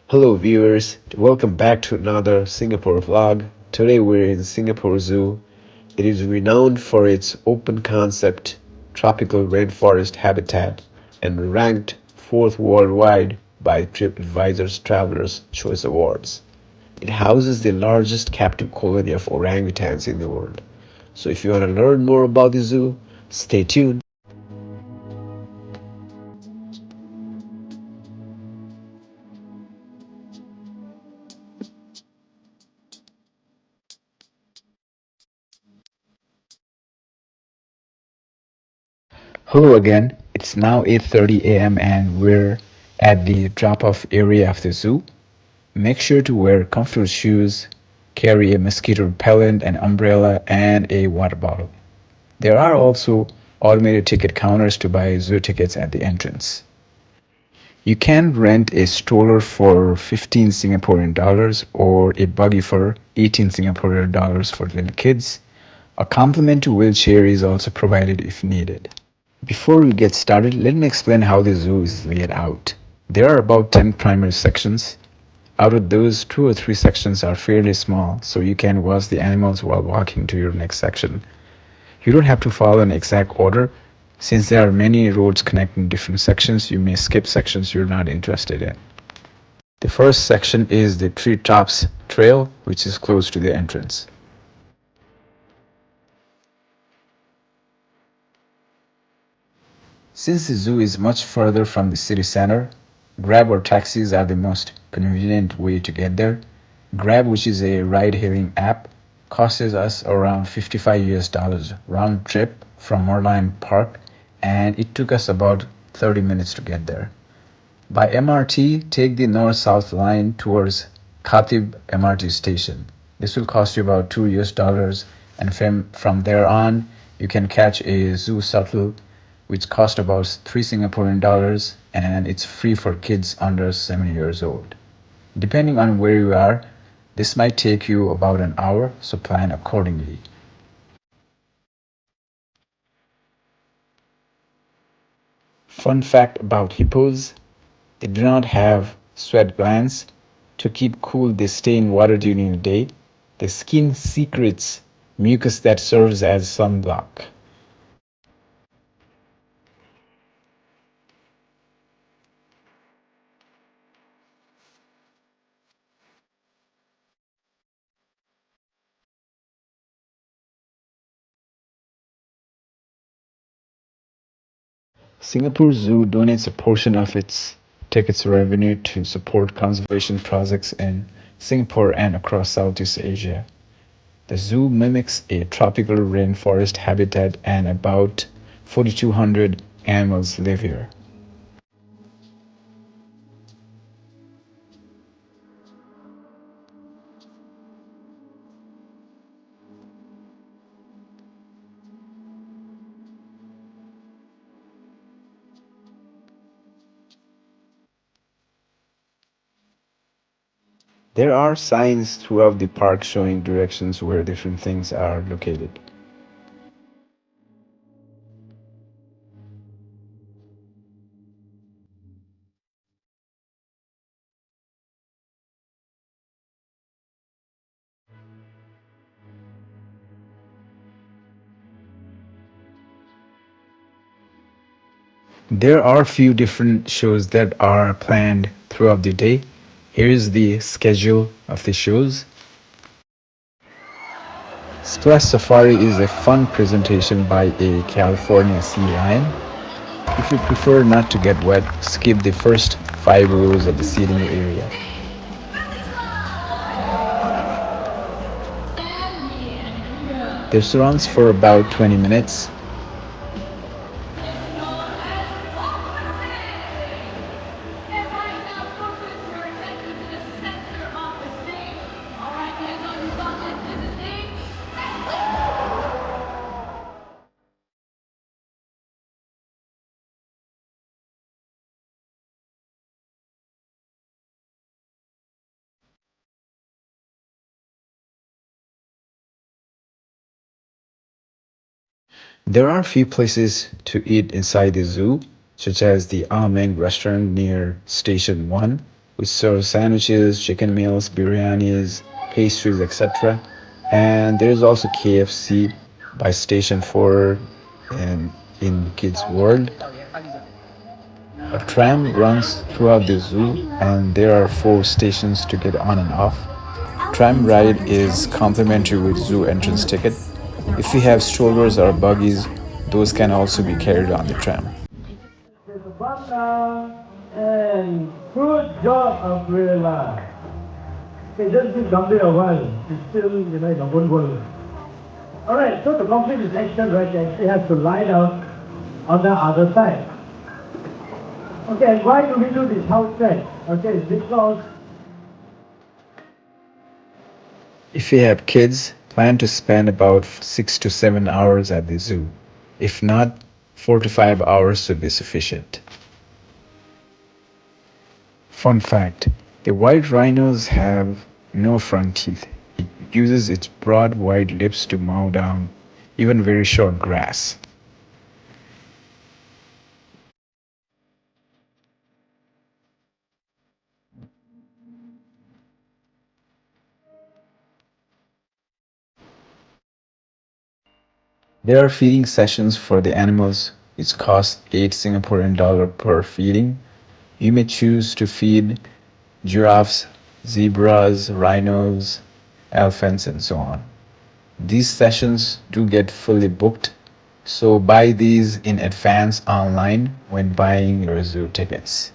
Hello viewers, welcome back to another Singapore vlog. Today we're in Singapore Zoo. It is renowned for its open concept, tropical rainforest habitat, and ranked fourth worldwide by TripAdvisor's Traveler's Choice Awards. It houses the largest captive colony of orangutans in the world. So if you want to learn more about the zoo, stay tuned. Hello again. It's now 8:30 a.m. and we're at the drop-off area of the zoo. Make sure to wear comfortable shoes, carry a mosquito repellent, an umbrella, and a water bottle. There are also automated ticket counters to buy zoo tickets at the entrance. You can rent a stroller for 15 Singaporean dollars or a buggy for 18 Singaporean dollars for little kids. A complimentary wheelchair is also provided if needed. Before we get started, let me explain how the zoo is laid out. There are about 10 primary sections. Out of those, two or three sections are fairly small, so you can watch the animals while walking to your next section. You don't have to follow an exact order. Since there are many roads connecting different sections, you may skip sections you're not interested in. The first section is the Treetops Trail, which is close to the entrance. Since the zoo is much further from the city center, Grab or taxis are the most convenient way to get there. Grab, which is a ride-hailing app, costs us around 55 US dollars round trip from Merlion Park, and it took us about 30 minutes to get there. By MRT, take the north-south line towards Khatib MRT station. This will cost you about 2 US dollars, and from there on, you can catch a zoo shuttle which cost about 3 Singaporean dollars, and it's free for kids under 7 years old. Depending on where you are, this might take you about an hour, so plan accordingly. Fun fact about hippos: they do not have sweat glands. To keep cool, they stay in water during the day. The skin secretes mucus that serves as sunblock. Singapore Zoo donates a portion of its tickets revenue to support conservation projects in Singapore and across Southeast Asia. The zoo mimics a tropical rainforest habitat and about 4,200 animals live here. There are signs throughout the park showing directions where different things are located. There are a few different shows that are planned throughout the day. Here is the schedule of the shows. Splash Safari is a fun presentation by a California sea lion. If you prefer not to get wet, skip the first 5 rows of the seating area. This runs for about 20 minutes. There are a few places to eat inside the zoo, such as the Amen restaurant near Station 1. We serve sandwiches, chicken meals, biryanis, pastries, etc. And there is also KFC by Station 4 and in Kids World. A tram runs throughout the zoo, and there are four stations to get on and off. Tram ride is complimentary with zoo entrance ticket. If you have strollers or buggies, those can also be carried on the tram. And good job, umbrella. Okay, just give Gambit a while. It's still, in a good world. Alright, so to complete this action, right, you actually have to lie down on the other side. Okay, and why do we do this house check? Okay, it's because If you have kids, plan to spend about 6 to 7 hours at the zoo. If not, 4 to 5 hours should be sufficient. Fun fact, the white rhinos have no front teeth. It uses its broad white lips to mow down even very short grass. There are feeding sessions for the animals which cost 8 Singaporean dollar per feeding. You may choose to feed giraffes, zebras, rhinos, elephants, and so on. These sessions do get fully booked, so buy these in advance online when buying your zoo tickets.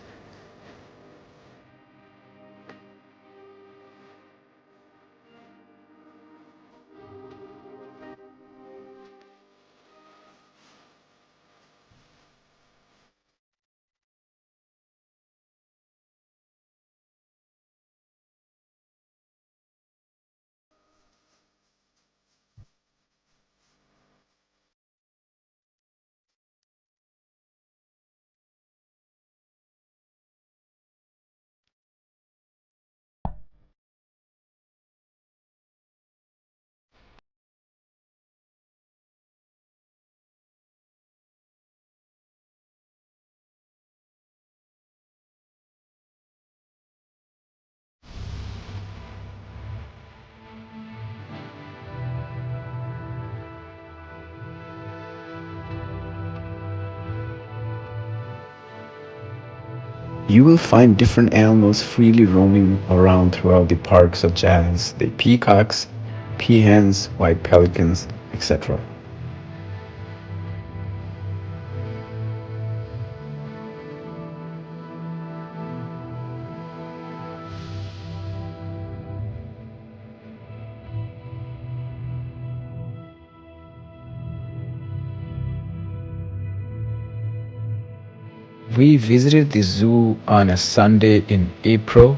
You will find different animals freely roaming around throughout the park, such as the peacocks, peahens, white pelicans, etc. We visited the zoo on a Sunday in April,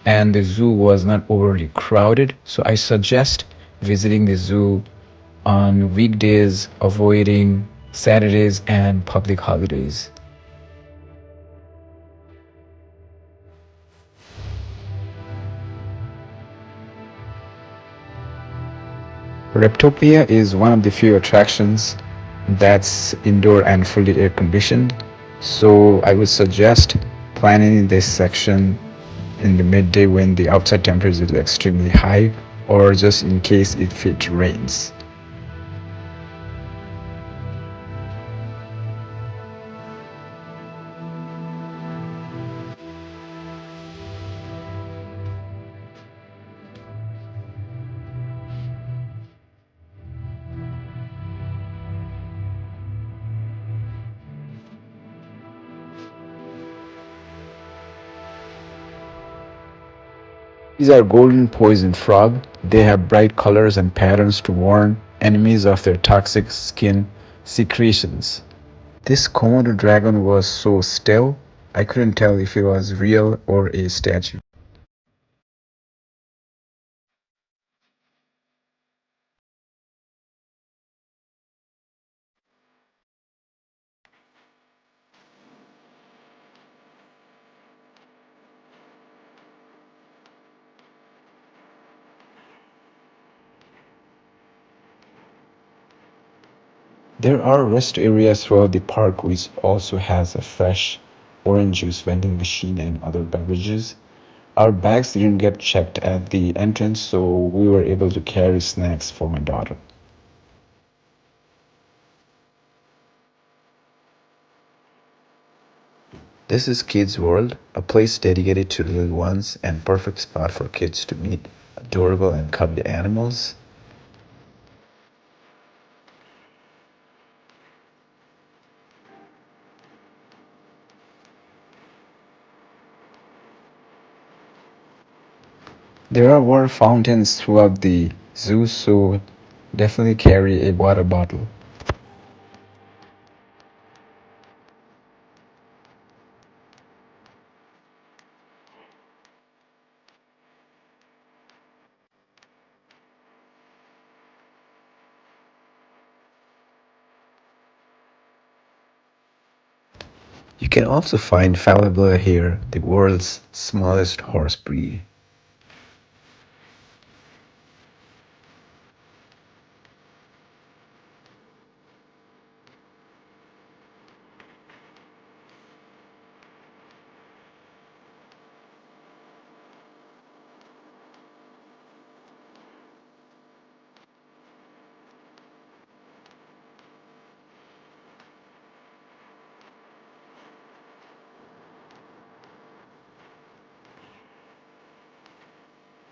and the zoo was not overly crowded, so I suggest visiting the zoo on weekdays, avoiding Saturdays and public holidays. Reptopia is one of the few attractions that's indoor and fully air conditioned, so I would suggest planning this section in the midday when the outside temperature is extremely high, or just in case if it rains. These are golden poison frog. They have bright colors and patterns to warn enemies of their toxic skin secretions. This Komodo dragon was so still, I couldn't tell if it was real or a statue. There are rest areas throughout the park which also has a fresh orange juice vending machine and other beverages. Our bags didn't get checked at the entrance, so we were able to carry snacks for my daughter. This is Kids World, a place dedicated to little ones and perfect spot for kids to meet adorable and cuddly animals. There are water fountains throughout the zoo, so definitely carry a water bottle. You can also find Falabella here, the world's smallest horse breed.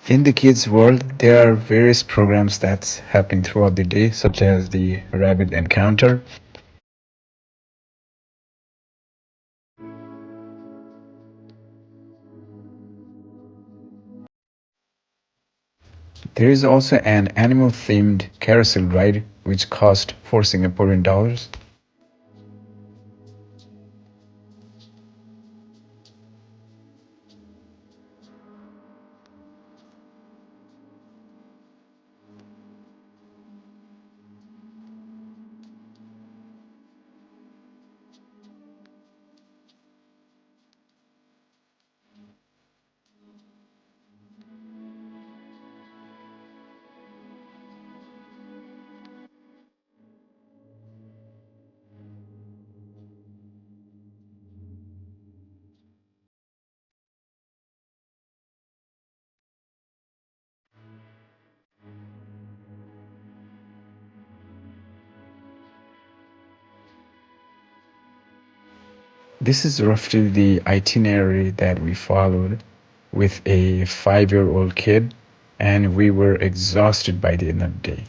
In the kids' world, there are various programs that's happening throughout the day, such as the rabbit encounter. There is also an animal-themed carousel ride, which cost 4 Singaporean dollars. This is roughly the itinerary that we followed with a 5-year-old kid, and we were exhausted by the end of the day.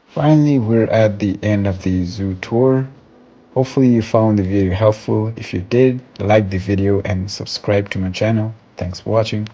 Finally, we're at the end of the zoo tour. Hopefully you found the video helpful. If you did, like the video and subscribe to my channel. Thanks for watching.